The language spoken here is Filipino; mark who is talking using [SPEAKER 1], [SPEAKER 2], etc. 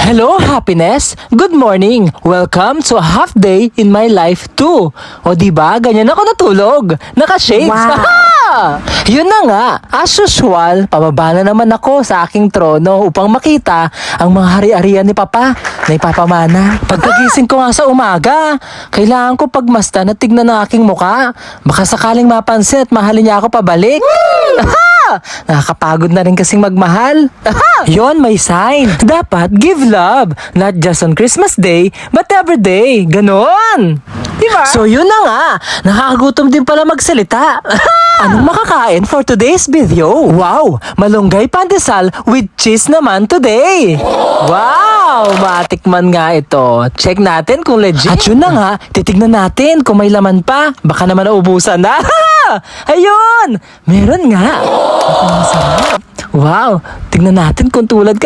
[SPEAKER 1] Hello, happiness! Good morning! Welcome to a half day in my life too. O diba, ganyan ako natulog. Naka-shades.
[SPEAKER 2] Wow.
[SPEAKER 1] Yun na nga, as usual, pababa na naman ako sa aking trono upang makita ang mga hari-harian ni Papa na ipapamana. Pagkagising ko nga sa umaga, kailangan ko pagmasdan at tignan ang aking muka. Baka sakaling mapansin at mahalin niya ako pabalik. Nakakapagod na rin kasing magmahal. Yon, may sign. Dapat give love, not just on Christmas Day, but every day. Ganon.
[SPEAKER 2] Diba?
[SPEAKER 1] So yun na nga, nakakagutom din pala magsalita. Anong makakain for today's video? Wow, malunggay pandesal with cheese naman today. Wow, matikman nga ito. Check natin kung legit. At yun na nga, titignan natin kung may laman pa. Baka naman naubusan na. Ayun, meron nga. Ang sarap. Wow, tignan natin kung tulad ka.